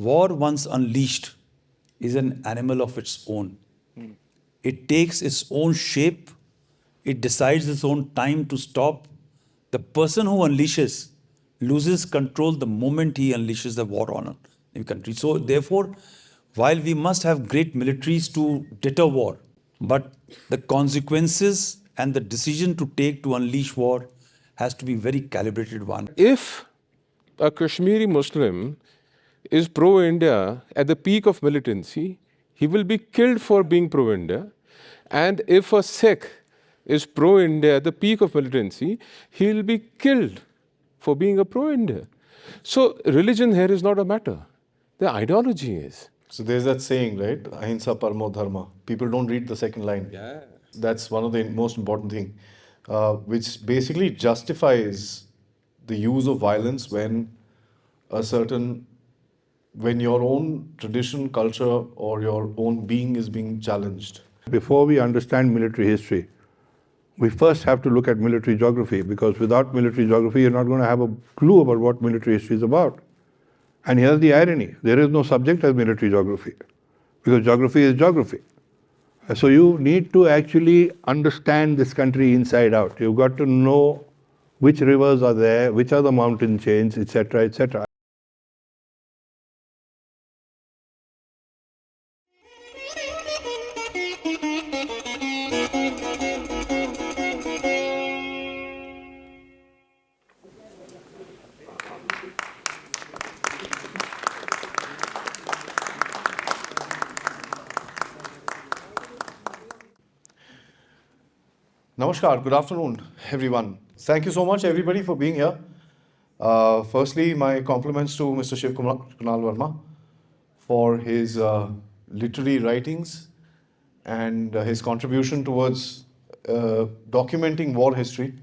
war once unleashed is an animal of its own. It takes its own shape, it decides its own time to stop. The person who unleashes loses control the moment he unleashes the war on a country. So, therefore, while we must have great militaries to deter war, but the consequences and the decision to take to unleash war has to be very calibrated one. If a Kashmiri Muslim is pro-India at the peak of militancy, he will be killed for being pro-India. And if a Sikh is pro-India at the peak of militancy, he will be killed for being a pro-India. So religion here is not a matter. The ideology is. So there's that saying, right? Ahimsa paramo dharma. People don't read the second line. Yeah. That's one of the most important thing, which basically justifies the use of violence when your own tradition, culture, or your own being is being challenged. Before we understand military history, we first have to look at military geography, because without military geography, you're not going to have a clue about what military history is about. And here's the irony. There is no subject as military geography, because geography is geography. So you need to actually understand this country inside out. You've got to know which rivers are there, which are the mountain chains, etc., etc. Namaskar, good afternoon, everyone. Thank you so much, everybody, for being here. Firstly, my compliments to Mr. Shiv Kunal Verma for his literary writings and his contribution towards documenting war history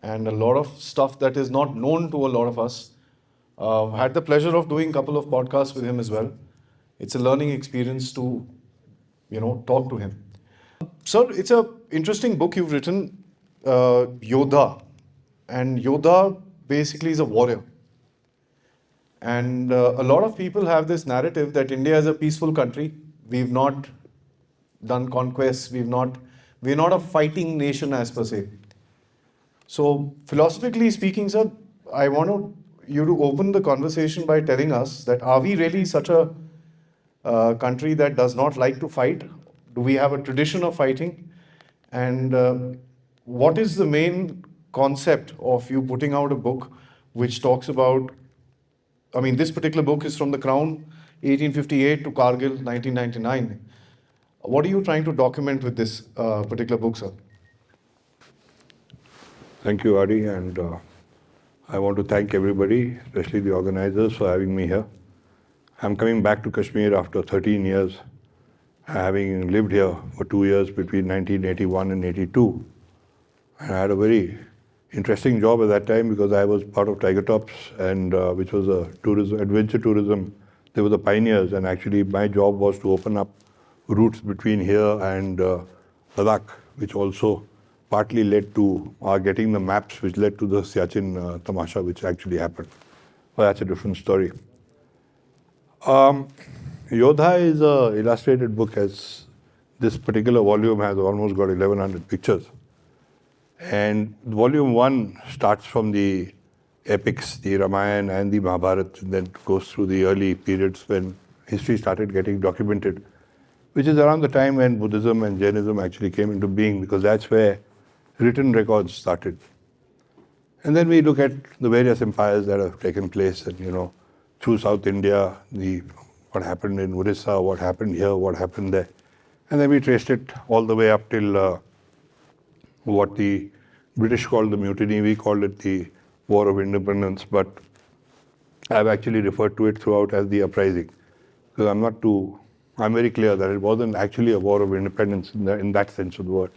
and a lot of stuff that is not known to a lot of us. Had the pleasure of doing a couple of podcasts with him as well. It's a learning experience to, talk to him. Sir, it's an interesting book you've written, Yodha. And Yodha basically is a warrior. And a lot of people have this narrative that India is a peaceful country. We've not done conquests. We're not a fighting nation as per se. So philosophically speaking, sir, I want you to open the conversation by telling us that are we really such a country that does not like to fight? Do we have a tradition of fighting? And what is the main concept of you putting out a book which talks about, this particular book is from the Crown, 1858 to Kargil, 1999. What are you trying to document with this particular book, sir? Thank you, Adi, and I want to thank everybody, especially the organizers, for having me here. I'm coming back to Kashmir after 13 years, having lived here for 2 years between 1981 and 82. And I had a very interesting job at that time because I was part of Tiger Tops, and which was a adventure tourism. They were the pioneers, and actually my job was to open up routes between here and Ladakh, which also partly led to our getting the maps, which led to the Siachen tamasha, which actually happened. But that's a different story. Yodha is an illustrated book. As this particular volume has almost got 1100 pictures. And volume 1 starts from the epics, the Ramayana and the Mahabharata, and then goes through the early periods when history started getting documented, which is around the time when Buddhism and Jainism actually came into being, because that's where written records started. And then we look at the various empires that have taken place, and through South India, what happened in Orissa, what happened here, what happened there. And then we traced it all the way up till what the British called the mutiny. We called it the War of Independence, but I've actually referred to it throughout as the uprising, because I'm very clear that it wasn't actually a war of independence in that sense of the word.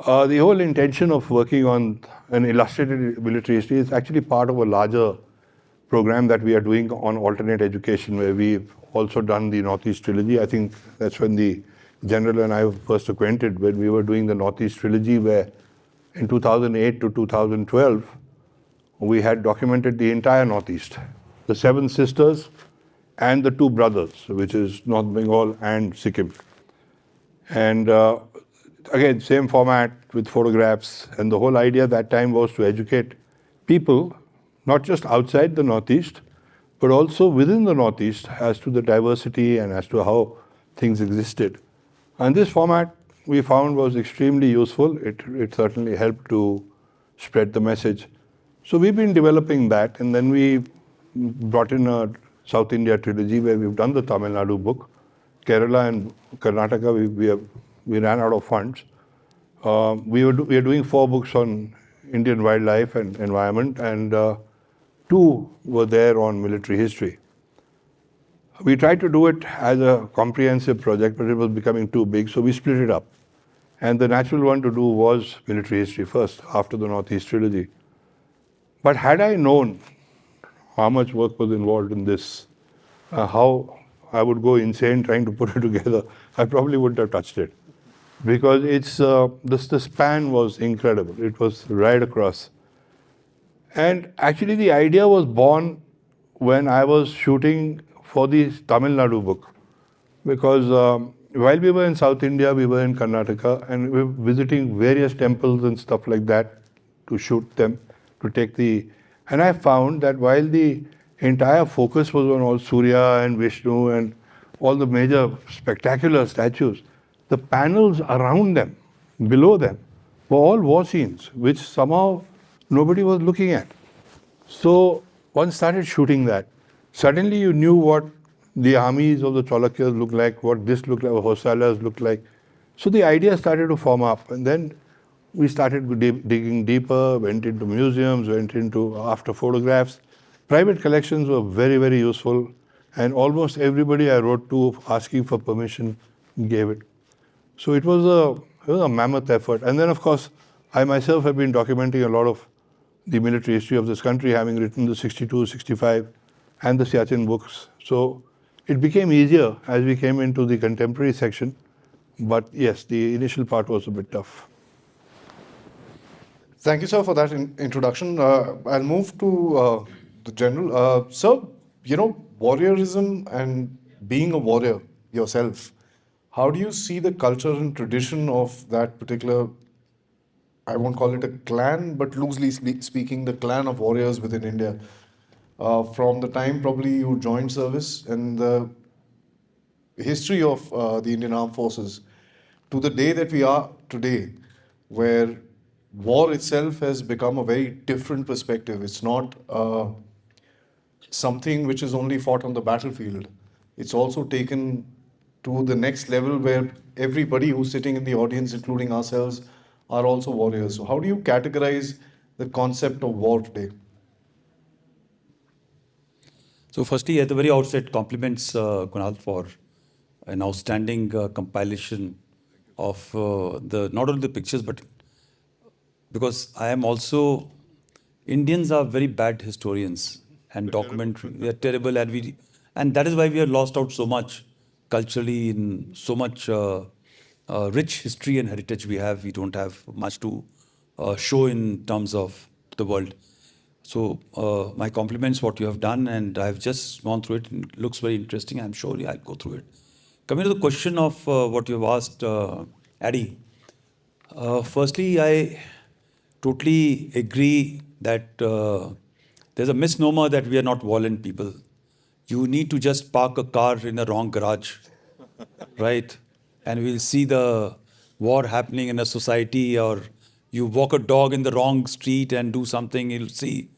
The whole intention of working on an illustrated military history is actually part of a larger program that we are doing on alternate education, where we've also done the Northeast Trilogy. I think that's when the General and I were first acquainted, when we were doing the Northeast Trilogy, where in 2008 to 2012, we had documented the entire Northeast, the 7 sisters, and the two brothers, which is North Bengal and Sikkim. And again, same format with photographs. And the whole idea that time was to educate people, not just outside the Northeast, but also within the Northeast as to the diversity and as to how things existed. And this format we found was extremely useful. It certainly helped to spread the message. So we've been developing that, and then we brought in a South India trilogy where we've done the Tamil Nadu book. Kerala and Karnataka, we ran out of funds. We are doing 4 books on Indian wildlife and environment, and 2 were there on military history. We tried to do it as a comprehensive project, but it was becoming too big, so we split it up. And the natural one to do was military history first, after the Northeast trilogy. But had I known how much work was involved in this, how I would go insane trying to put it together, I probably wouldn't have touched it. Because the span was incredible. It was right across. And actually the idea was born when I was shooting for the Tamil Nadu book. Because while we were in South India, we were in Karnataka, and we were visiting various temples and stuff like that to shoot them, to take the... And I found that while the entire focus was on all Surya and Vishnu and all the major spectacular statues, the panels around them, below them, were all war scenes, which somehow nobody was looking at. So one started shooting that. Suddenly you knew what the armies of the Chalukyas looked like, what this looked like, what Hoysalas looked like. So the idea started to form up, and then we started digging deeper, went into museums, went into after photographs. Private collections were very, very useful, and almost everybody I wrote to asking for permission gave it. So it was a mammoth effort. And then, of course, I myself have been documenting a lot of the military history of this country, having written the 62, 65, and the Siachen books. So it became easier as we came into the contemporary section. But yes, the initial part was a bit tough. Thank you, sir, for that introduction. I'll move to the general. Sir, warriorism and being a warrior yourself, how do you see the culture and tradition of that particular, I won't call it a clan, but loosely speaking, the clan of warriors within India? From the time probably you joined service and the history of the Indian Armed Forces to the day that we are today, where war itself has become a very different perspective. It's not something which is only fought on the battlefield. It's also taken to the next level where everybody who's sitting in the audience, including ourselves, are also warriors. So how do you categorize the concept of war today? So firstly, at the very outset, compliments Kunal for an outstanding compilation of not only the pictures, but because I am also, Indians are very bad historians and documentary. We are terrible, and that is why we are lost out so much culturally in so much rich history and heritage we have. We don't have much to show in terms of the world. So my compliments what you have done, and I've just gone through it. It looks very interesting. I'm sure I'll go through it. Coming to the question of what you have asked, Addy. Firstly, I totally agree that there's a misnomer that we are not violent people. You need to just park a car in a wrong garage, right? And we'll see the war happening in a society, or you walk a dog in the wrong street and do something, you'll see.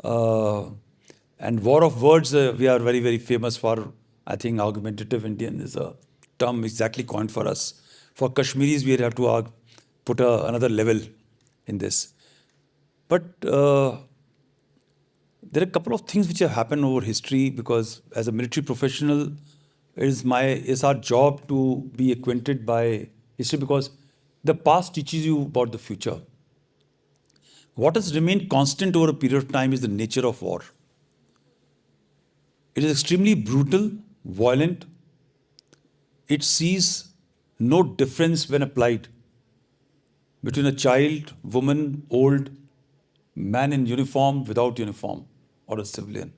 And war of words, we are very, very famous for. I think argumentative Indian is a term exactly coined for us. For Kashmiris, we have to put another level in this. But there are a couple of things which have happened over history, because as a military professional, it's our job to be acquainted by history, because the past teaches you about the future. What has remained constant over a period of time is the nature of war. It is extremely brutal, violent. It sees no difference when applied between a child, woman, old, man in uniform, without uniform, or a civilian.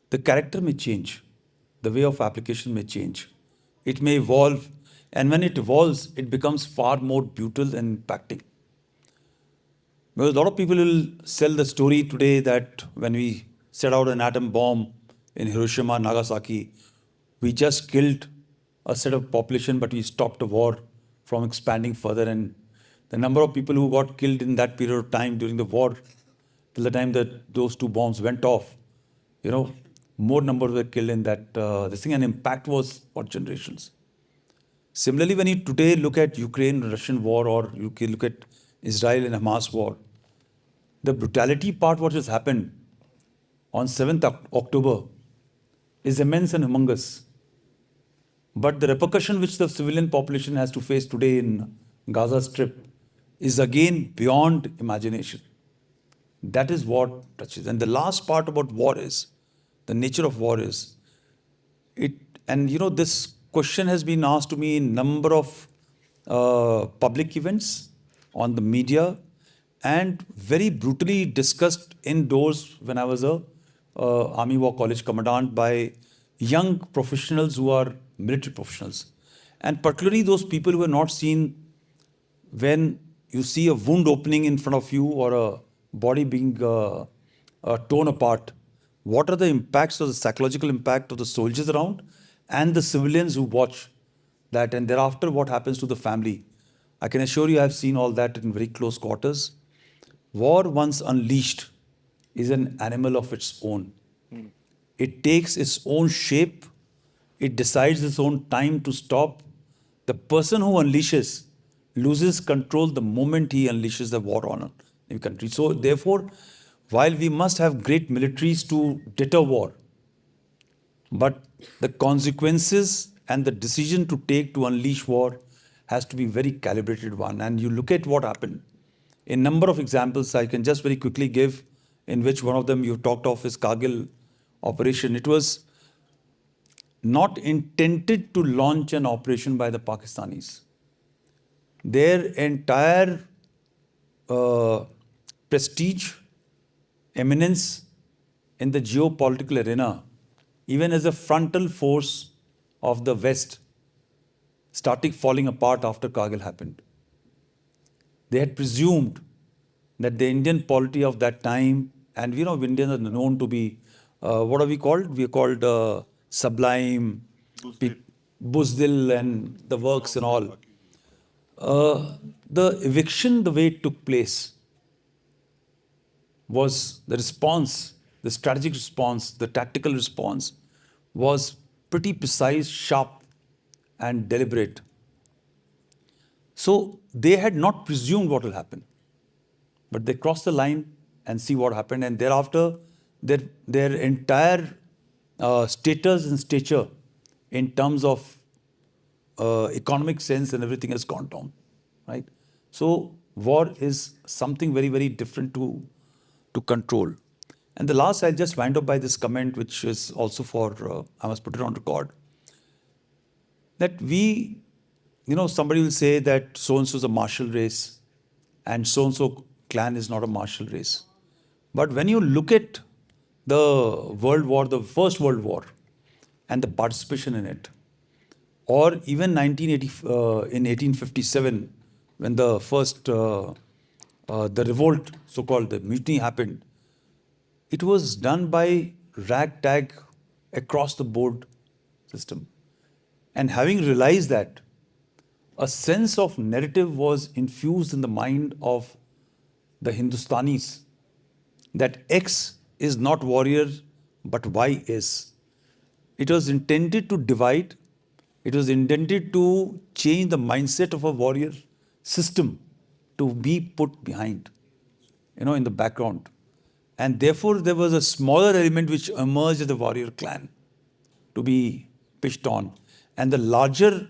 the character may change, the way of application may change, it may evolve, and when it evolves, it becomes far more brutal and impacting. Because a lot of people will sell the story today that when we set out an atom bomb in Hiroshima, Nagasaki, we just killed a set of population, but we stopped the war from expanding further. And the number of people who got killed in that period of time during the war, till the time that those two bombs went off, more numbers were killed in that this thing, and impact was for generations. Similarly, when you today look at Ukraine-Russian war, or you can look at Israel and Hamas war, the brutality part, what has happened on 7th October, is immense and humongous. But the repercussion which the civilian population has to face today in Gaza Strip is again beyond imagination. That is what touches. And the last part about war is, the nature of war is, this question has been asked to me in number of public events, on the media, and very brutally discussed indoors when I was a Army War College commandant by young professionals who are military professionals. And particularly those people who are not seen when you see a wound opening in front of you or a body being torn apart. What are the impacts of the psychological impact of the soldiers around and the civilians who watch that, and thereafter what happens to the family? I can assure you I have seen all that in very close quarters. War once unleashed is an animal of its own. It takes its own shape. It decides its own time to stop. The person who unleashes loses control the moment he unleashes the war on a country. So therefore, while we must have great militaries to deter war, but the consequences and the decision to take to unleash war has to be very calibrated one. And you look at what happened. A number of examples I can just very quickly give, in which one of them you talked of is Kargil operation. It was not intended to launch an operation by the Pakistanis. Their entire prestige, eminence in the geopolitical arena, even as a frontal force of the West, started falling apart after Kargil happened. They had presumed that the Indian polity of that time, and Indians are known to be, what are we called? We are called sublime, buzdil, and the works and all. The eviction, the way it took place, was the response, the strategic response, the tactical response was pretty precise, sharp, and deliberate. So they had not presumed what will happen, but they crossed the line and see what happened, and thereafter their entire status and stature in terms of economic sense and everything has gone down, right? So war is something very, very different to control. And the last, I'll just wind up by this comment, which is also for, I must put it on record, that we, somebody will say that so-and-so is a martial race and so-and-so clan is not a martial race. But when you look at the World War, the First World War, and the participation in it, or even in 1857, when the first, the revolt, so-called the mutiny happened, it was done by ragtag across the board system. And having realized that, a sense of narrative was infused in the mind of the Hindustanis, that X is not warrior, but Y is. It was intended to divide. It was intended to change the mindset of a warrior system to be put behind, in the background. And therefore, there was a smaller element which emerged as the warrior clan to be pitched on. And the larger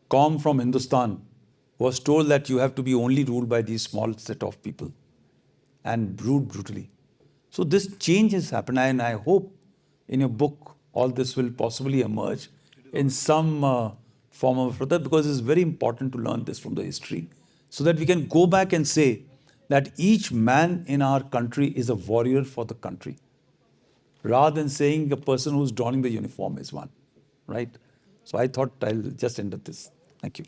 com from Hindustan was told that you have to be only ruled by these small set of people and ruled brutally. So this change has happened, and I hope in your book all this will possibly emerge in some form of other, because it's very important to learn this from the history, so that we can go back and say that each man in our country is a warrior for the country. rather than saying a person who's donning the uniform is one, right? So I thought I'll just end at this. Thank you.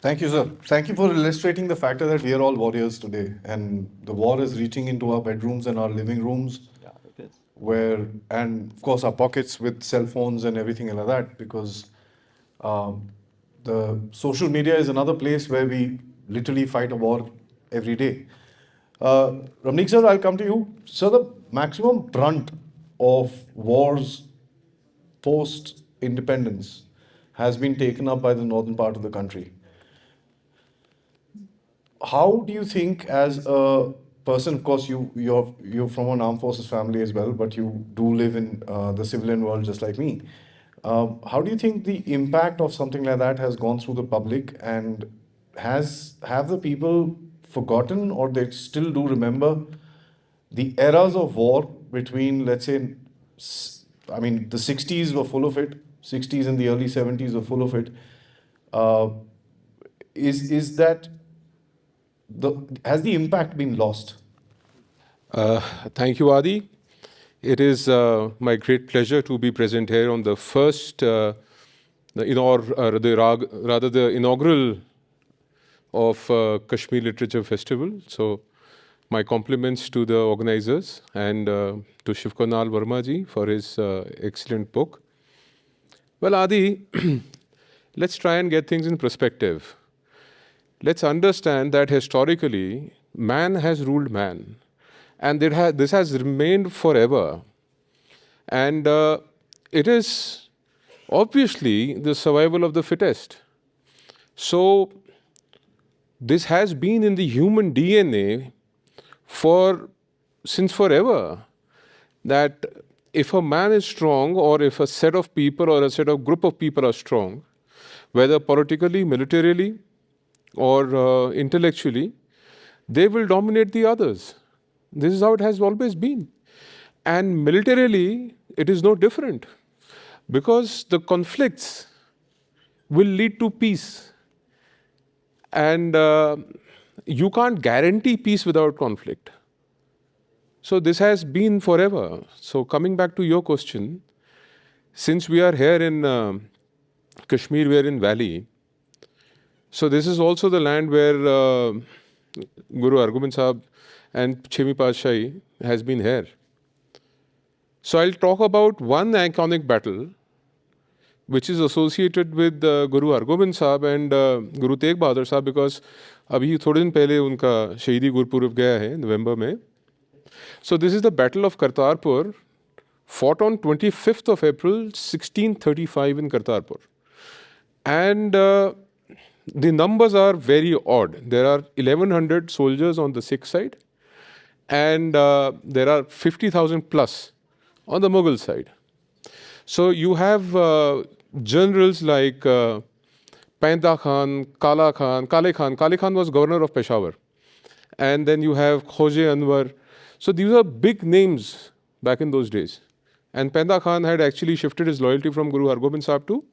Thank you, sir. Thank you for illustrating the factor that we are all warriors today, and the war is reaching into our bedrooms and our living rooms, where, and of course, our pockets with cell phones and everything like that, because um, the social media is another place where we literally fight a war every day. Ramnik sir, I'll come to you. So the maximum brunt of wars post independence has been taken up by the northern part of the country. How do you think, as a person, of course, you're from an armed forces family as well, but you do live in the civilian world just like me. How do you think the impact of something like that has gone through the public, and have the people forgotten, or they still do remember the eras of war between, let's say, I mean, the 60s were full of it. 60s and the early 70s were full of it. Uh, is that has the impact been lost? Thank you, Adi. It is my great pleasure to be present here on the first, the inaugural of Kashmir Literature Festival. So, my compliments to the organizers and to Shiv Kunal Verma ji for his excellent book. Well, Adi, let's try and get things in perspective. Let's understand that historically, man has ruled man. And this has remained forever. And it is obviously the survival of the fittest. So, this has been in the human DNA since forever, that if a man is strong, or if a set of people or a set of group of people are strong, whether politically, militarily, or intellectually, they will dominate the others. This is how it has always been. And militarily, it is no different, because the conflicts will lead to peace. And you can't guarantee peace without conflict. So this has been forever. So coming back to your question, since we are here in Kashmir, we are in Valley. So this is also the land where Guru Hargobind Sahib and Chhemi Padshahi has been here. So I'll talk about one iconic battle which is associated with Guru Hargobind Sahib and Guru Tegh Bahadur Sahib, because अभी थोड़े दिन पहले उनका शहीदी गुरपुरब गया है नवंबर में. So this is the Battle of Kartarpur, fought on 25th of April 1635 in Kartarpur. And the numbers are very odd. There are 1100 soldiers on the Sikh side, and there are 50,000 plus on the Mughal side. So you have generals like Painda Khan, Kale Khan. Kale Khan was governor of Peshawar. And then you have Khoje Anwar. So these are big names back in those days. And Painda Khan had actually shifted his loyalty from Guru Hargobind Sahib to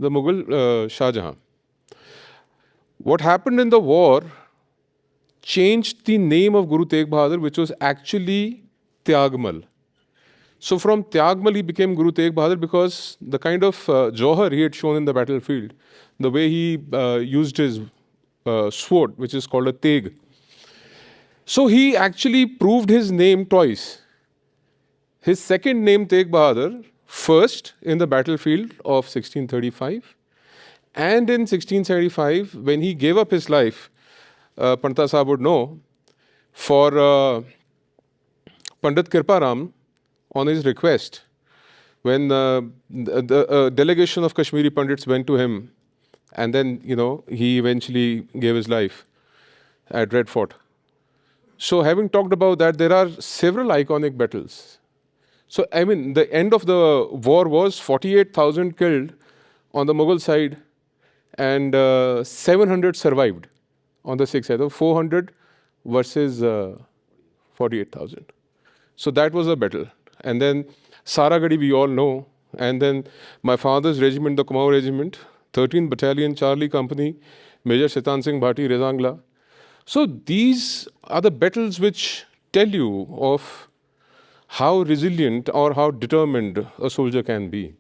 the Mughal Shah Jahan. What happened in the war changed the name of Guru Tegh Bahadur, which was actually Tyagmal. So from Tyagmal he became Guru Tegh Bahadur, because the kind of johar he had shown in the battlefield, the way he used his sword, which is called a Tegh. So he actually proved his name twice. His second name, Tegh Bahadur, first in the battlefield of 1635, and in 1675, when he gave up his life, Panta Sahib would know, for Pandit Kirparam, on his request, when the delegation of Kashmiri Pandits went to him, and then, he eventually gave his life at Red Fort. So having talked about that, there are several iconic battles. So, I mean, the end of the war was 48,000 killed on the Mughal side, and 700 survived on the Sikh side. So 400 versus 48,000. So that was a battle. And then Saragadi, we all know. And then my father's regiment, the Kumaon Regiment, 13th Battalion, Charlie Company, Major Sitan Singh Bhati, Rezangla. So these are the battles which tell you of how resilient or how determined a soldier can be.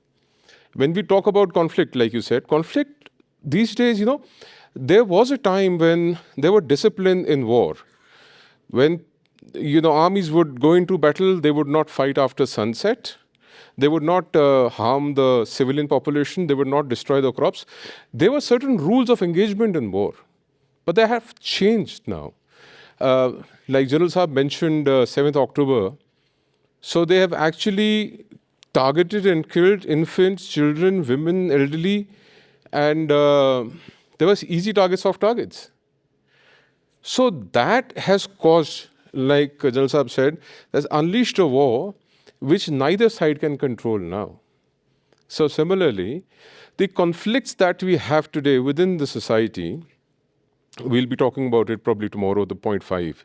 When we talk about conflict, like you said, conflict these days, there was a time when there were discipline in war. When, armies would go into battle, they would not fight after sunset. They would not harm the civilian population. They would not destroy the crops. There were certain rules of engagement in war, but they have changed now. Like General Saab mentioned 7th October, so they have actually targeted and killed infants, children, women, elderly, and there was easy targets of targets. So that has caused, like General Saab said, has unleashed a war which neither side can control now. So similarly, the conflicts that we have today within the society, we'll be talking about it probably tomorrow, the point 5.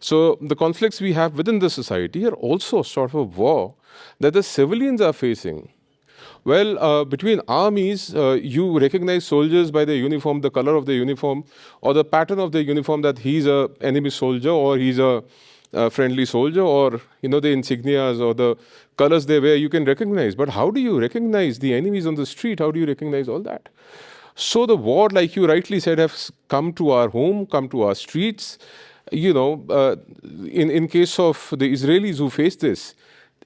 So the conflicts we have within the society are also sort of a war that the civilians are facing. Well, between armies, you recognize soldiers by their uniform, the color of the uniform, or the pattern of the uniform, that he's a enemy soldier or he's a friendly soldier, or the insignias or the colors they wear, you can recognize. But how do you recognize the enemies on the street? How do you recognize all that? So the war, like you rightly said, has come to our home, come to our streets. In case of the Israelis who faced this,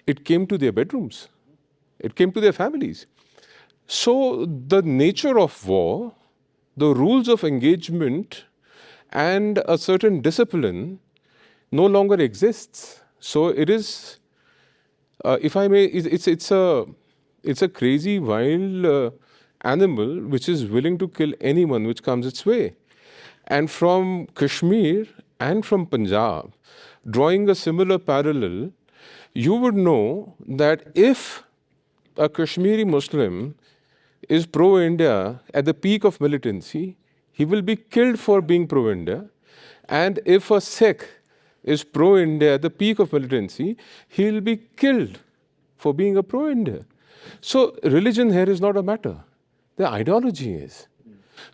it came to their bedrooms. It came to their families. So the nature of war, the rules of engagement, and a certain discipline no longer exists. So it is, if I may, it's a crazy, wild animal which is willing to kill anyone which comes its way. And from Kashmir and from Punjab, drawing a similar parallel, you would know that if a Kashmiri Muslim is pro-India at the peak of militancy, he will be killed for being pro-India. And if a Sikh is pro-India at the peak of militancy, he will be killed for being a pro-India. So religion here is not a matter. The ideology is.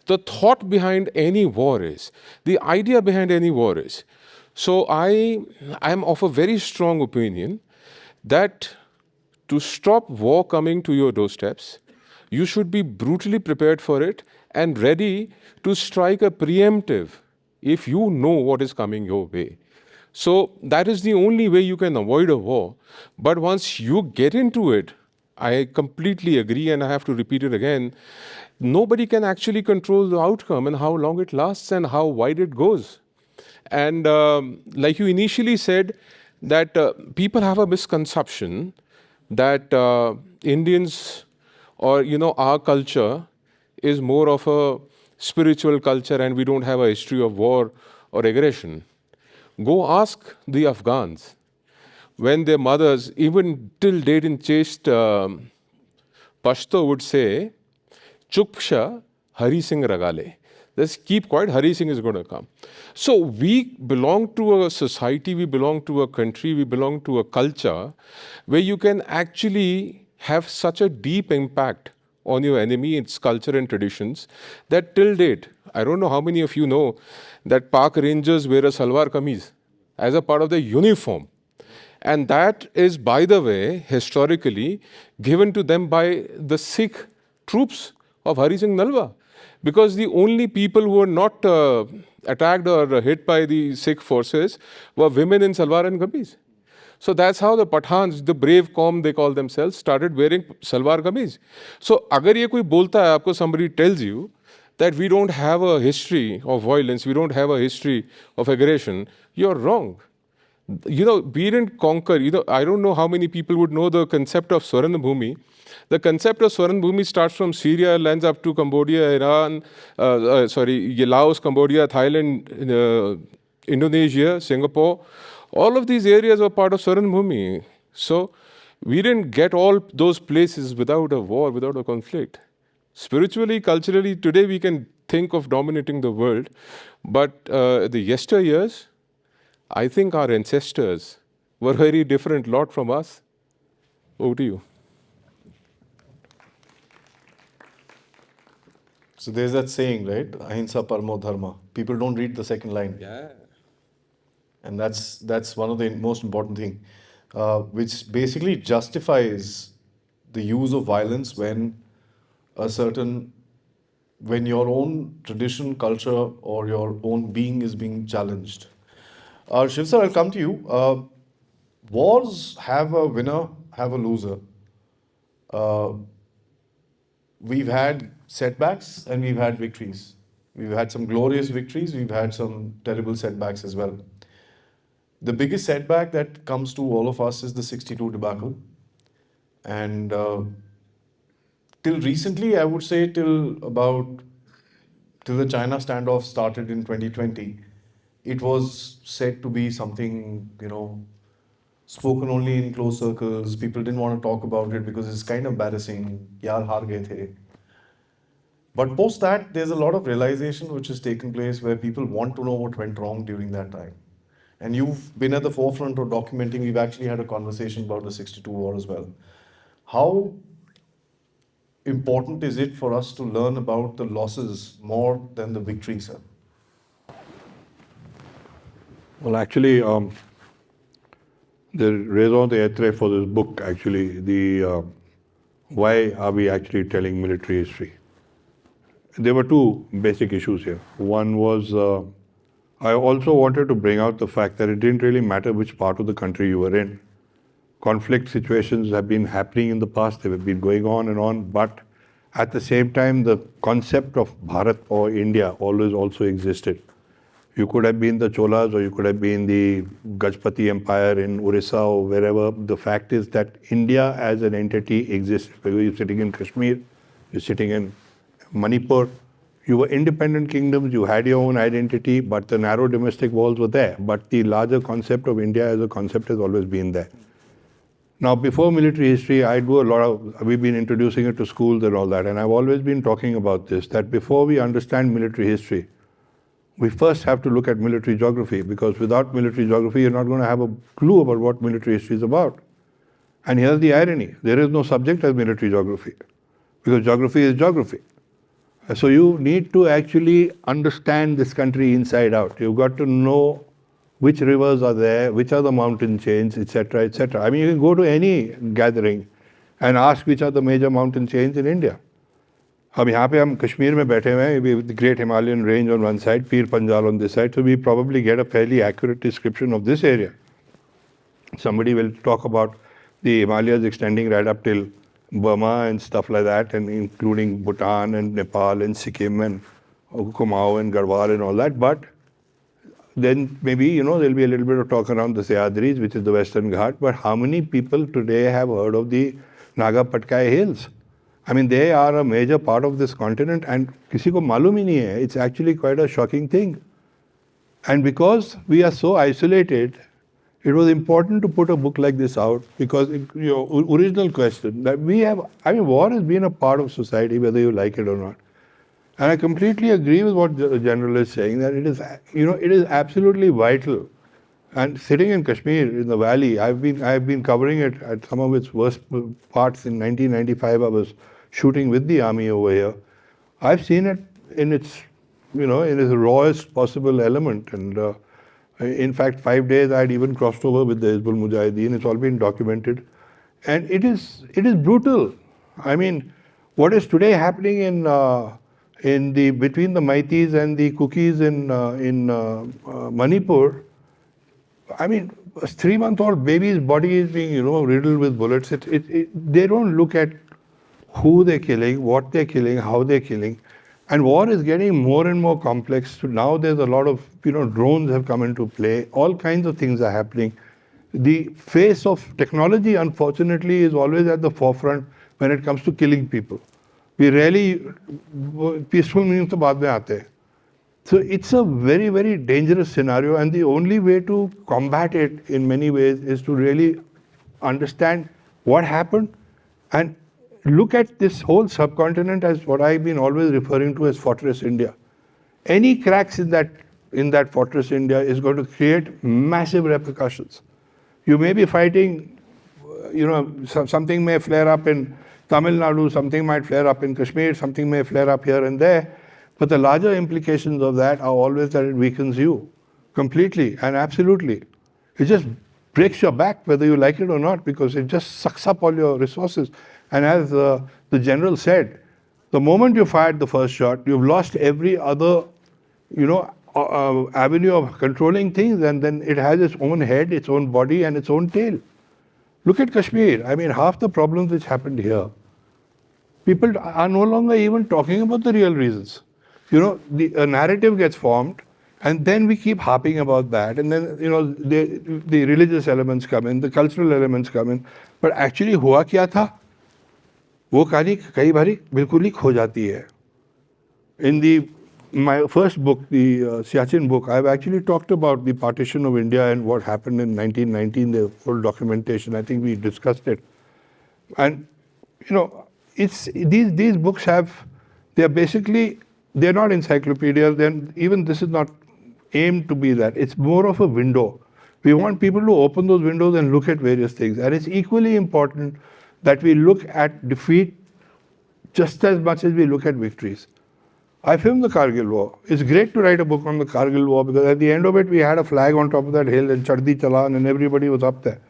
The thought behind any war is. The idea behind any war is. So I am of a very strong opinion that to stop war coming to your doorsteps, you should be brutally prepared for it and ready to strike a preemptive if you know what is coming your way. So that is the only way you can avoid a war. But once you get into it, I completely agree, and I have to repeat it again, nobody can actually control the outcome and how long it lasts and how wide it goes. And like you initially said, that people have a misconception that Indians or our culture is more of a spiritual culture and we don't have a history of war or aggression. Go ask the Afghans when their mothers, even till date in chaste Pashto, would say, Chupsha Hari Singh Ragale. Just keep quiet, Hari Singh is going to come. So we belong to a society, we belong to a country, we belong to a culture where you can actually have such a deep impact on your enemy, its culture and traditions, that till date, I don't know how many of you know that Pak Rangers wear a salwar kameez as a part of their uniform. And that is, by the way, historically given to them by the Sikh troops of Hari Singh Nalwa. Because the only people who were not attacked or hit by the Sikh forces were women in salwar and kameez. So that's how the Pathans, the brave Qaum they call themselves, started wearing salwar kameez. So agar ye koi bolta hai, aapko somebody tells you that we don't have a history of violence, we don't have a history of aggression, you're wrong. We didn't conquer. I don't know how many people would know the concept of Swarna Bhumi. The concept of Swarna Bhumi starts from Syria, lands up to Cambodia, Iran, Laos, Cambodia, Thailand, Indonesia, Singapore. All of these areas were part of Swarna Bhumi. So we didn't get all those places without a war, without a conflict. Spiritually, culturally, today we can think of dominating the world. But the yesteryears, I think our ancestors were very different lot from us. Over to you. So there's that saying, right? Ahimsa paramo dharma. People don't read the second line. Yeah. And that's one of the most important thing. which basically justifies the use of violence when when your own tradition, culture, or your own being is being challenged. Shiv sir, I'll come to you. Wars have a winner, have a loser. Uh, we've had setbacks and we've had victories. We've had some glorious victories, we've had some terrible setbacks as well. The biggest setback that comes to all of us is the 62 debacle. And till recently, I would say till the China standoff started in 2020, it was said to be something, spoken only in close circles. People didn't want to talk about it because it's kind of embarrassing. Yaar haar gaye the. But post that, there's a lot of realization which has taken place where people want to know what went wrong during that time. And you've been at the forefront of documenting. We've actually had a conversation about the 62 war as well. How important is it for us to learn about the losses more than the victories, sir? Well, actually, the raison d'etre for this book, actually, why are we actually telling military history? There were two basic issues here. One was I also wanted to bring out the fact that it didn't really matter which part of the country you were in. Conflict situations have been happening in the past, they have been going on, but at the same time, the concept of Bharat or India always also existed. You could have been the Cholas or you could have been the Gajpati Empire in Orissa or wherever. The fact is that India as an entity exists. Whether you're sitting in Kashmir, you're sitting in Manipur, you were independent kingdoms, you had your own identity, but the narrow domestic walls were there. But the larger concept of India as a concept has always been there. Now, before military history, we've been introducing it to schools and all that, and I've always been talking about this, that before we understand military history, we first have to look at military geography, because without military geography, you're not going to have a clue about what military history is about. And here's the irony, there is no subject as military geography, because geography is geography. So you need to actually understand this country inside out. You've got to know which rivers are there, which are the mountain chains, etc., etc. I mean, you can go to any gathering and ask which are the major mountain chains in India. अब यहाँ पे हम कश्मीर में बैठे हुए हैं, with the Great Himalayan Range on one side, Pir Panjal on this side, so we probably get a fairly accurate description of this area. Somebody will talk about the Himalayas extending right up till Burma and stuff like that, and including Bhutan and Nepal and Sikkim and Kumaon and Garhwal and all that. But then maybe, there'll be a little bit of talk around the Sahyadris, which is the Western Ghat. But how many people today have heard of the Naga Patkai Hills? I mean, they are a major part of this continent, and किसी को मालूम ही नहीं है. It's actually quite a shocking thing. And because we are so isolated, it was important to put a book like this out, because your original question that war has been a part of society, whether you like it or not. And I completely agree with what the general is saying, that it is absolutely vital. And sitting in Kashmir, in the valley, I've been covering it at some of its worst parts. In 1995, I was shooting with the army over here. I've seen it in its rawest possible element. And in fact, 5 days I had even crossed over with the Hizbul Mujahideen. It's all been documented. And it is brutal. I mean, what is today happening between the Maitis and the Kukis in Manipur, I mean, a 3-month-old baby's body is being, riddled with bullets. They don't look at who they're killing, what they're killing, how they're killing. And war is getting more and more complex. So now there's a lot of, drones have come into play. All kinds of things are happening. The face of technology, unfortunately, is always at the forefront when it comes to killing people. We rarely, peaceful means to baad mein aate hain. So it's a very, very dangerous scenario, and the only way to combat it in many ways is to really understand what happened and look at this whole subcontinent as what I've been always referring to as Fortress India. Any cracks in that Fortress India is going to create massive repercussions. You may be fighting, something may flare up in Tamil Nadu, something might flare up in Kashmir, something may flare up here and there. But the larger implications of that are always that it weakens you completely and absolutely. It just breaks your back whether you like it or not, because it just sucks up all your resources. And as the general said, the moment you fired the first shot, you've lost every other, avenue of controlling things, and then it has its own head, its own body, and its own tail. Look at Kashmir. I mean, half the problems which happened here, people are no longer even talking about the real reasons. A narrative gets formed, and then we keep harping about that, and then the religious elements come in, the cultural elements come in, but actually हुआ क्या था, वो कहानी कई बारी बिल्कुल ही खो जाती है. In my first book, the Siachen book, I've actually talked about the partition of India and what happened in 1919, the full documentation. I think we discussed it. And, it's these books they're basically, they're not encyclopedias. Then even this is not aimed to be that. It's more of a window. We want people to open those windows and look at various things. And it's equally important that we look at defeat just as much as we look at victories. I filmed the Kargil War. It's great to write a book on the Kargil War, because at the end of it, we had a flag on top of that hill and Chardi Chalan, and everybody was up there.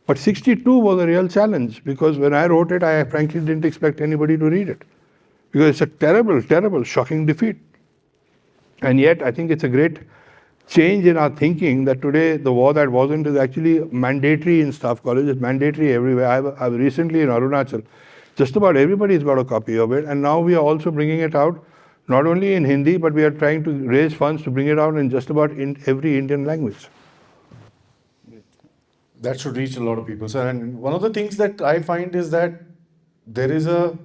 But 62 was a real challenge, because when I wrote it, I frankly didn't expect anybody to read it, because it's a terrible, terrible, shocking defeat. And yet, I think it's a great change in our thinking that today the war that wasn't is actually mandatory in staff college. It's mandatory everywhere. I've recently in Arunachal, just about everybody's got a copy of it, and now we are also bringing it out not only in Hindi, but we are trying to raise funds to bring it out in just about in every Indian language. That should reach a lot of people, sir. And one of the things that I find is that there is a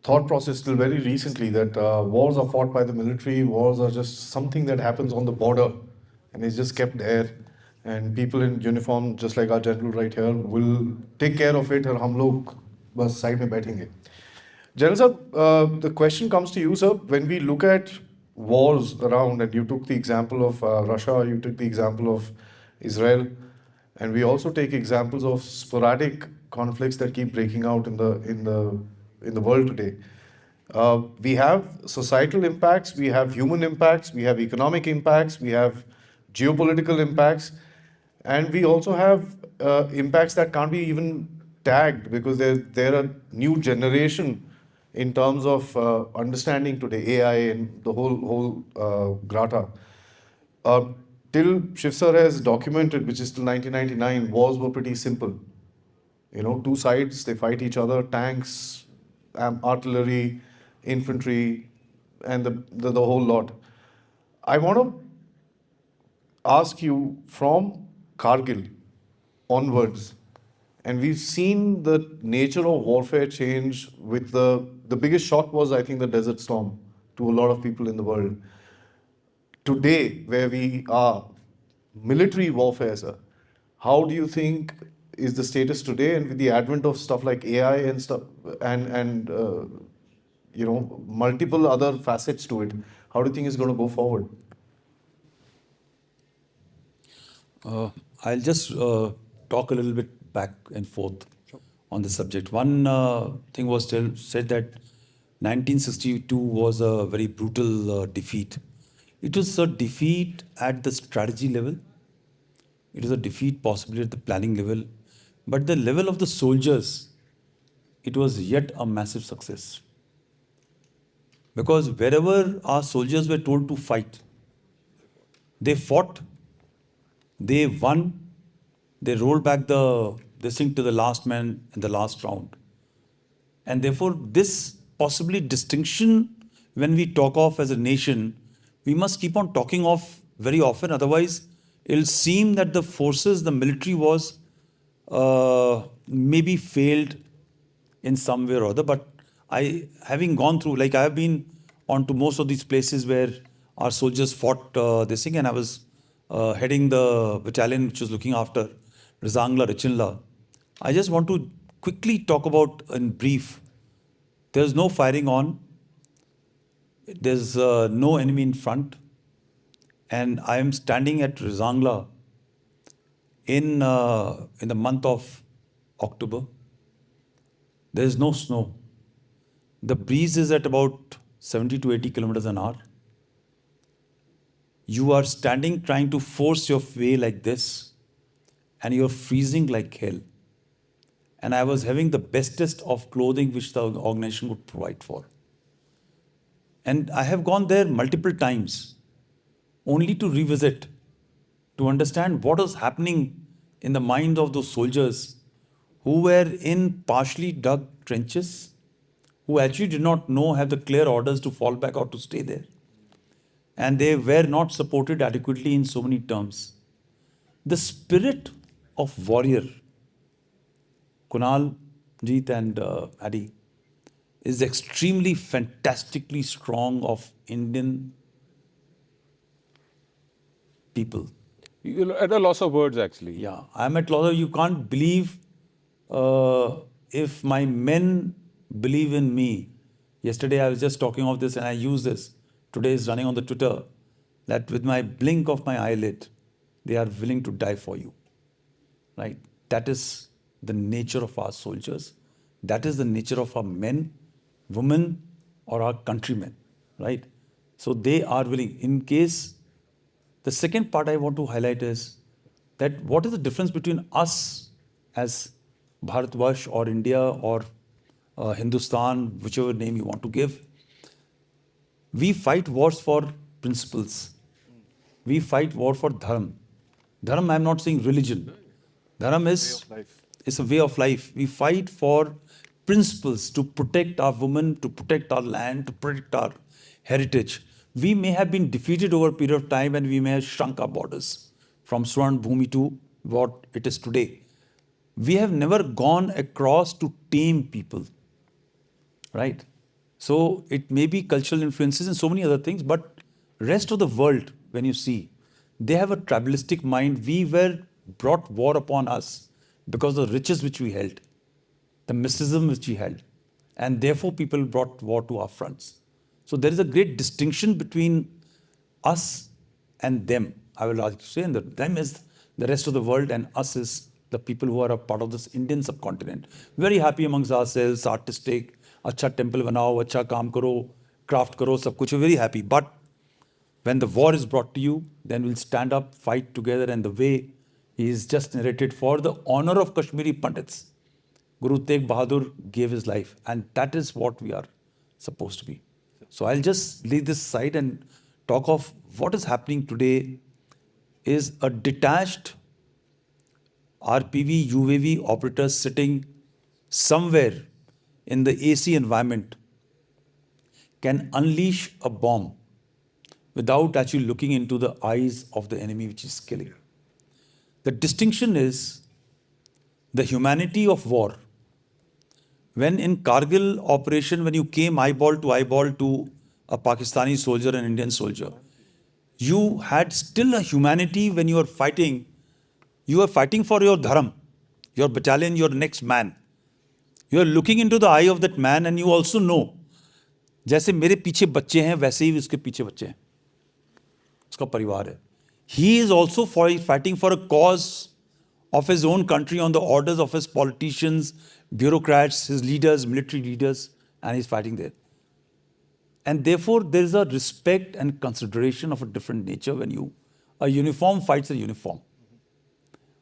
thought process still very recently that wars are fought by the military, wars are just something that happens on the border and is just kept there. And people in uniform, just like our general right here, will take care of it, and hum log bas side mein baithenge. General sir, the question comes to you, sir. When we look at wars around, and you took the example of Russia, you took the example of Israel, and we also take examples of sporadic conflicts that keep breaking out in the world today. We have societal impacts, we have human impacts, we have economic impacts, we have geopolitical impacts, and we also have impacts that can't be even tagged, because they're a new generation in terms of understanding today AI and the whole grata. Till Shiv sir has documented, which is till 1999, wars were pretty simple. Two sides, they fight each other, tanks, artillery, infantry, and the whole lot. I want to ask you, from Kargil onwards, and we've seen the nature of warfare change with the biggest shock was, I think, the Desert Storm to a lot of people in the world. Today, where we are, military warfare, sir, how do you think is the status today, and with the advent of stuff like AI and stuff, and multiple other facets to it, how do you think it's going to go forward? I'll just talk a little bit back and forth on the subject. One thing was said that 1962 was a very brutal defeat. It was a defeat at the strategy level. It was a defeat possibly at the planning level. But the level of the soldiers, it was yet a massive success. Because wherever our soldiers were told to fight, they fought, they won, they rolled back this thing to the last man in the last round. And therefore, this possibly distinction, when we talk of as a nation, we must keep on talking of very often. Otherwise, it'll seem that the forces, the military was maybe failed in some way or other. But having gone through, like I have been on to most of these places where our soldiers fought this thing, and I was heading the battalion which was looking after Rizangla, Richinla. I just want to quickly talk about in brief. There's no firing on. There's no enemy in front. And I am standing at Rizangla in the month of October. There is no snow. The breeze is at about 70 to 80 kilometers an hour. You are standing trying to force your way like this, and you're freezing like hell. And I was having the bestest of clothing which the organization would provide for. And I have gone there multiple times only to revisit, to understand what was happening in the mind of those soldiers who were in partially dug trenches, who actually did not know, have the clear orders to fall back or to stay there. And they were not supported adequately in so many terms. The spirit of warrior, Kunal, Jeet, and Adi, is extremely fantastically strong of Indian people. You're at a loss of words, actually. Yeah, I'm at loss. You can't believe if my men believe in me. Yesterday I was just talking of this and I use this. Today is running on the Twitter that with my blink of my eyelid, they are willing to die for you. Right? That is the nature of our soldiers. That is the nature of our men, women, or our countrymen. Right? So they are willing. In case, the second part I want to highlight is that what is the difference between us as Bharatvash or India or Hindustan, whichever name you want to give. We fight wars for principles. We fight war for dharma. Dharma, I'm not saying religion. Dharma is it's a way of life. We fight for principles to protect our women, to protect our land, to protect our heritage. We may have been defeated over a period of time and we may have shrunk our borders from Swarn Bhumi to what it is today. We have never gone across to tame people, right? So it may be cultural influences and so many other things, but rest of the world, when you see, they have a tribalistic mind. We were brought war upon us because of the riches which we held, the mysticism which we held, and therefore people brought war to our fronts. So there is a great distinction between us and them. I will like to say, and them is the rest of the world, and us is the people who are a part of this Indian subcontinent. Very happy amongst ourselves, artistic, अच्छा temple banao, अच्छा काम करो, craft करो, सब कुछ, very happy. But when the war is brought to you, then we'll stand up, fight together, and the way he is just narrated for the honor of Kashmiri Pandits. Guru Tegh Bahadur gave his life, and that is what we are supposed to be. So I'll just leave this aside and talk of what is happening today is a detached RPV, UAV operators sitting somewhere in the AC environment can unleash a bomb without actually looking into the eyes of the enemy which is killing. The distinction is the humanity of war. When in Kargil operation, when you came eyeball to a Pakistani soldier and Indian soldier, you had still a humanity when you were fighting. You are fighting for your dharam, your battalion, your next man. You are looking into the eye of that man and you also know, जैसे मेरे पीछे बच्चे हैं वैसे ही उसके पीछे बच्चे हैं, उसका परिवार है. He is also fighting for a cause of his own country on the orders of his politicians, bureaucrats, his leaders, military leaders, and he's fighting there. And therefore, there is a respect and consideration of a different nature when a uniform fights a uniform.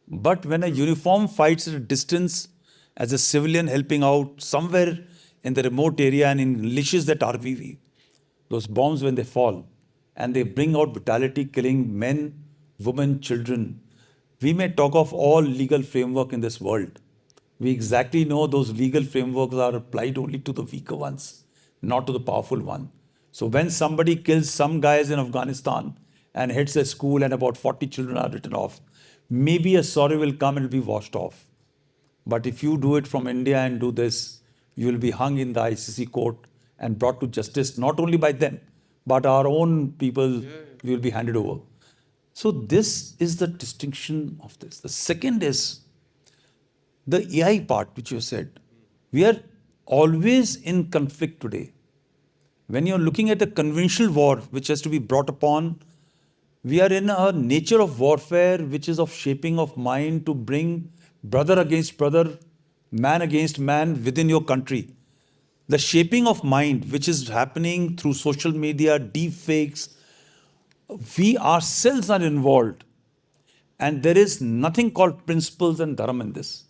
But when a uniform fights at a distance as a civilian helping out somewhere in the remote area and unleashes that RPV, those bombs when they fall and they bring out brutality, killing men, women, children, we may talk of all legal framework in this world. We exactly know those legal frameworks are applied only to the weaker ones, not to the powerful one. So when somebody kills some guys in Afghanistan and hits a school and about 40 children are written off, maybe a sorry will come and it will be washed off. But if you do it from India and do this, you will be hung in the ICC court and brought to justice, not only by them, but our own people will be handed over. So this is the distinction of this. The second is the AI part, which you said. We are always in conflict today. When you're looking at the conventional war, which has to be brought upon, we are in a nature of warfare, which is of shaping of mind to bring brother against brother, man against man within your country. The shaping of mind, which is happening through social media, deep fakes, we ourselves are involved. And there is nothing called principles and dharma in this.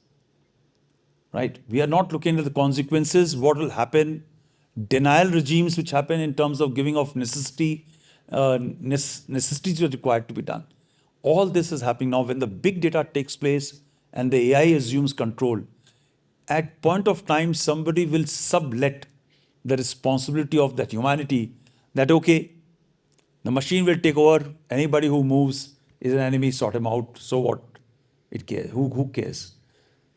Right? We are not looking at the consequences, what will happen, denial regimes which happen in terms of giving of necessity, necessities are required to be done. All this is happening now when the big data takes place and the AI assumes control. At point of time, somebody will sublet the responsibility of that humanity that, okay, the machine will take over, anybody who moves is an enemy, sort him out, so what? It cares. Who cares?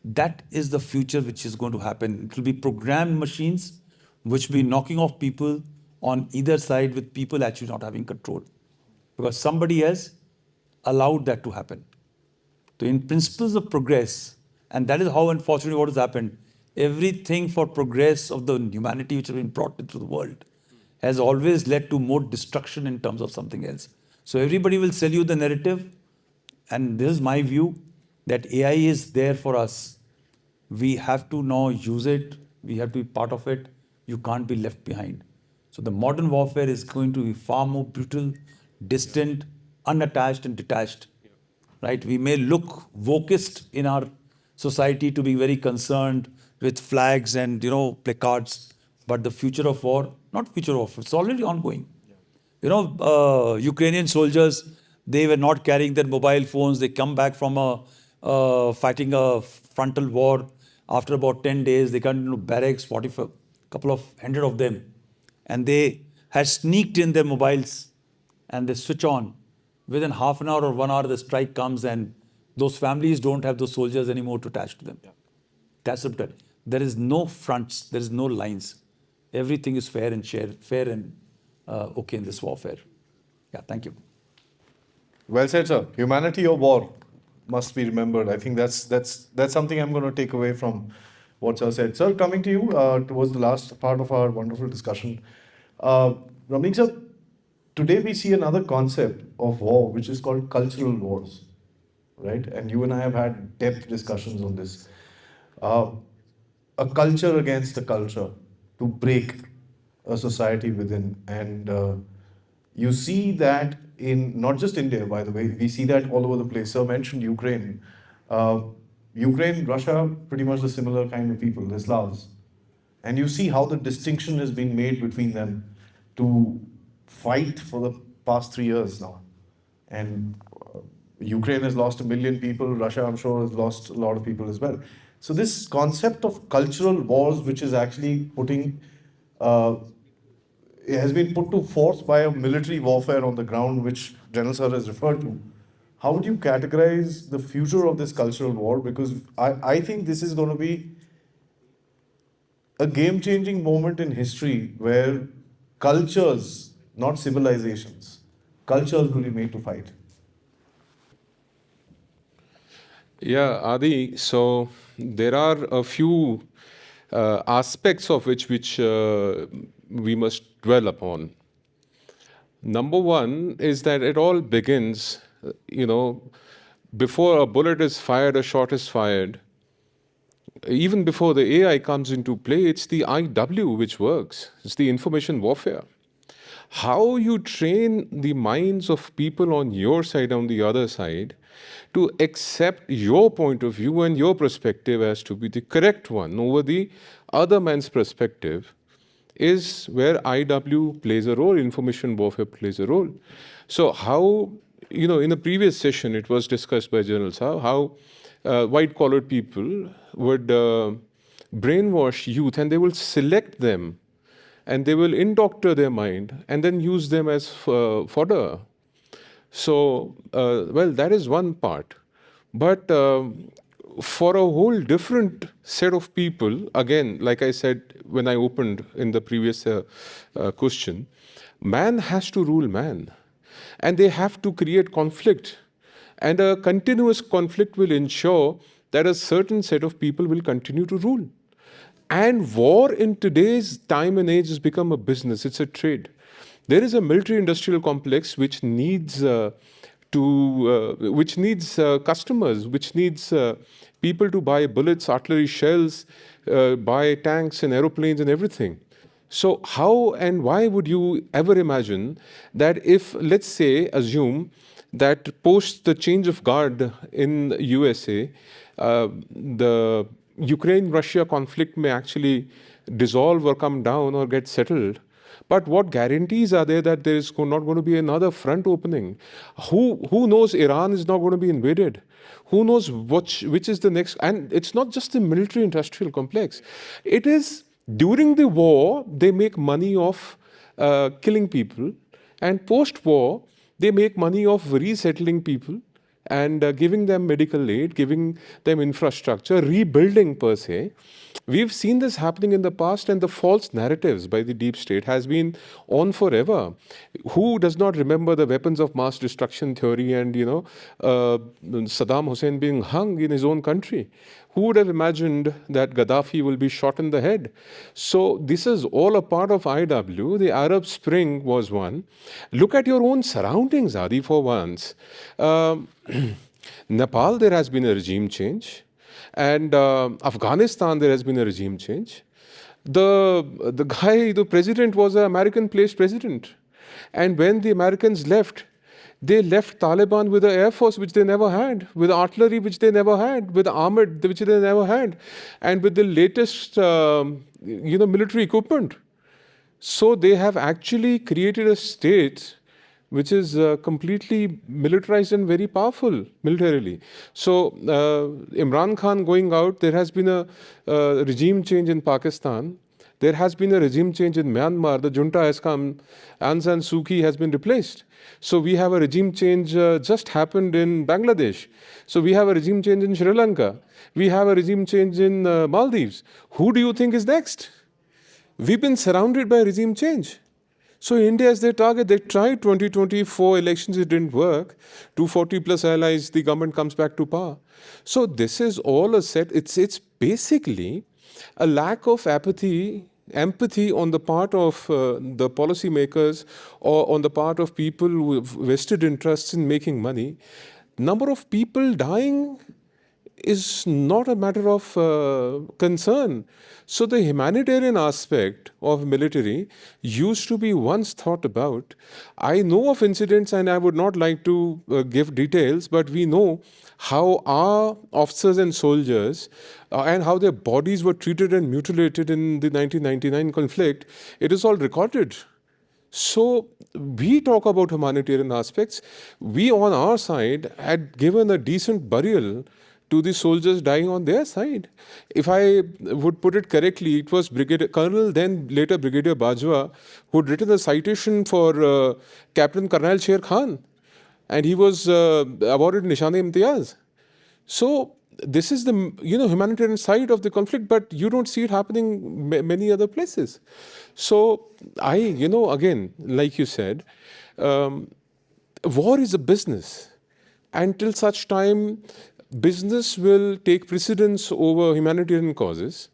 That is the future which is going to happen. It will be programmed machines which will be knocking off people on either side with people actually not having control. Because somebody has allowed that to happen. So in principles of progress, and that is how unfortunately what has happened, everything for progress of the humanity which has been brought into the world has always led to more destruction in terms of something else. So everybody will sell you the narrative, and this is my view, that AI is there for us. We have to now use it. We have to be part of it. You can't be left behind. So the modern warfare is going to be far more brutal, distant, unattached and detached. Right? We may look wokist in our society to be very concerned with flags and placards, but the future of war, not future of war, it's already ongoing. Ukrainian soldiers, they were not carrying their mobile phones. They come back from fighting a frontal war. After about 10 days, they got into barracks, 45, couple of hundred of them. And they had sneaked in their mobiles and they switch on. Within half an hour or 1 hour, the strike comes and those families don't have those soldiers anymore to attach to them. Yeah. That's the There is no fronts, there is no lines. Everything is fair and okay in this warfare. Yeah, thank you. Well said, sir. Humanity or war must be remembered. I think that's something I'm going to take away from what sir said. Sir, coming to you towards the last part of our wonderful discussion. Ramnik sir, today we see another concept of war, which is called cultural wars, right? And you and I have had depth discussions on this. A culture against a culture to break a society within. And you see that in not just India, by the way, we see that all over the place. Sir mentioned Ukraine. Ukraine, Russia, pretty much the similar kind of people, the Slavs. And you see how the distinction has been made between them to fight for the past 3 years now. And Ukraine has lost 1 million people. Russia, I'm sure, has lost a lot of people as well. So this concept of cultural wars, which is actually it has been put to force by a military warfare on the ground, which General Sir has referred to. How would you categorize the future of this cultural war? Because I think this is going to be a game-changing moment in history where cultures, not civilizations, cultures will be made to fight. Yeah, Adi, so there are a few aspects of which we must dwell upon. Number one is that it all begins, before a bullet is fired, a shot is fired. Even before the AI comes into play, it's the IW which works. It's the information warfare. How you train the minds of people on your side, on the other side, to accept your point of view and your perspective as to be the correct one over the other man's perspective is where IW plays a role, information warfare plays a role. So how, in the previous session, it was discussed by General Saab, how white-collared people would brainwash youth and they will select them and they will indoctor their mind and then use them as fodder. So, that is one part. But for a whole different set of people, again, like I said when I opened in the previous question, man has to rule man. And they have to create conflict. And a continuous conflict will ensure that a certain set of people will continue to rule. And war in today's time and age has become a business, it's a trade. There is a military-industrial complex which needs customers, which needs people to buy bullets, artillery shells, buy tanks and aeroplanes and everything. So how and why would you ever imagine that if, let's say, assume that post the change of guard in USA, the Ukraine-Russia conflict may actually dissolve or come down or get settled. But what guarantees are there that there is not going to be another front opening? Who knows Iran is not going to be invaded? Who knows which is the next? And it's not just the military-industrial complex. It is during the war, they make money off killing people. And post-war, they make money off resettling people and giving them medical aid, giving them infrastructure, rebuilding per se. We've seen this happening in the past, and the false narratives by the deep state has been on forever. Who does not remember the weapons of mass destruction theory and, Saddam Hussein being hung in his own country? Who would have imagined that Gaddafi will be shot in the head? So this is all a part of IW. The Arab Spring was one. Look at your own surroundings, Adi, for once. Nepal, there has been a regime change. And Afghanistan, there has been a regime change. The president was an American-placed president. And when the Americans left, they left Taliban with an air force which they never had, with artillery which they never had, with armored which they never had, and with the latest, military equipment. So they have actually created a state which is completely militarized and very powerful militarily. So Imran Khan going out, there has been a regime change in Pakistan. There has been a regime change in Myanmar. The junta has come. Aung San Suu Kyi has been replaced. So we have a regime change just happened in Bangladesh. So we have a regime change in Sri Lanka. We have a regime change in Maldives. Who do you think is next? We've been surrounded by regime change. So India is their target. They tried 2024 elections, it didn't work. 240 plus allies, the government comes back to power. So this is all a set. It's basically a lack of empathy on the part of the policymakers or on the part of people who have vested interests in making money. Number of people dying is not a matter of concern. So the humanitarian aspect of military used to be once thought about. I know of incidents, and I would not like to give details, but we know how our officers and soldiers and how their bodies were treated and mutilated in the 1999 conflict. It is all recorded. So we talk about humanitarian aspects. We on our side had given a decent burial to the soldiers dying on their side. If I would put it correctly, it was Brigadier Colonel, then later Brigadier Bajwa, who had written a citation for Captain Karnail Sher Khan, and he was awarded Nishan-e-Imtiyaz. So this is the humanitarian side of the conflict, but you don't see it happening many other places. So again, like you said, war is a business. Until such time, business will take precedence over humanitarian causes.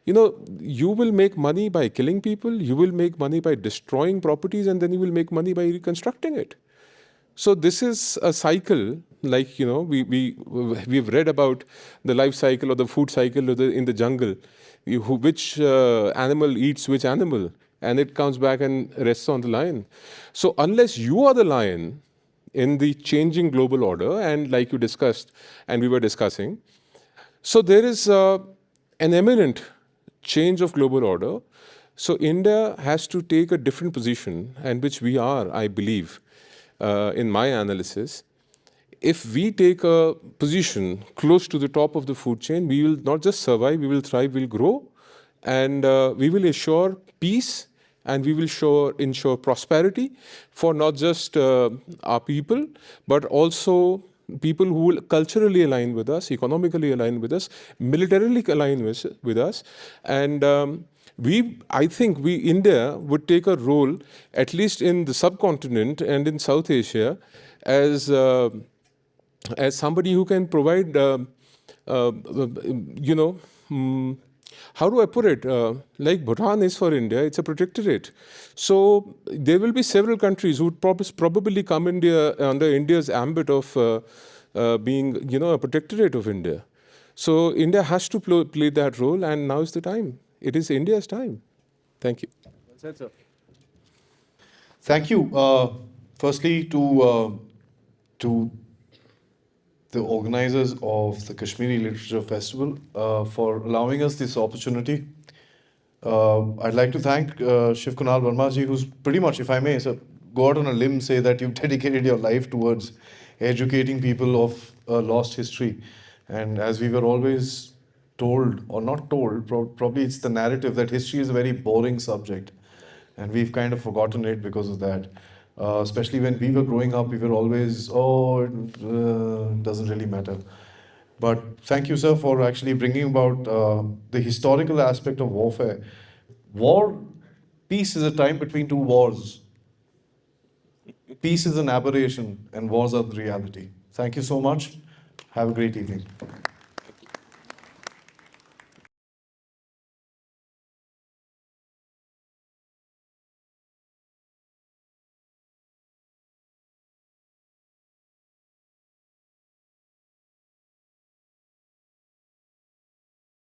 You will make money by killing people, you will make money by destroying properties, and then you will make money by reconstructing it. So this is a cycle, like, we've read about the life cycle or the food cycle in the jungle, which animal eats which animal, and it comes back and rests on the lion. So unless you are the lion in the changing global order, and like you discussed and we were discussing, so there is an imminent change of global order. So India has to take a different position, and which we are, I believe, in my analysis. If we take a position close to the top of the food chain, we will not just survive, we will thrive, we will grow, and we will assure peace, and we will ensure prosperity for not just our people, but also people who will culturally align with us, economically align with us, militarily align with us. And I think India would take a role, at least in the subcontinent and in South Asia, as somebody who can provide, how do I put it? Like Bhutan is for India, it's a protectorate. So there will be several countries who would probably come under India's ambit of being, a protectorate of India. So India has to play that role, and now is the time. It is India's time. Thank you. Thank you. Firstly, to the organizers of the Kashmiri Literature Festival for allowing us this opportunity. I'd like to thank Shiv Kunal Verma ji, who's pretty much, if I may, go out on a limb, say that you've dedicated your life towards educating people of lost history. And as we were always told, or not told, probably it's the narrative that history is a very boring subject. And we've kind of forgotten it because of that. Especially when we were growing up, we were always, it doesn't really matter. But thank you, sir, for actually bringing about the historical aspect of warfare. Peace is a time between two wars. Peace is an aberration, and wars are the reality. Thank you so much. Have a great evening.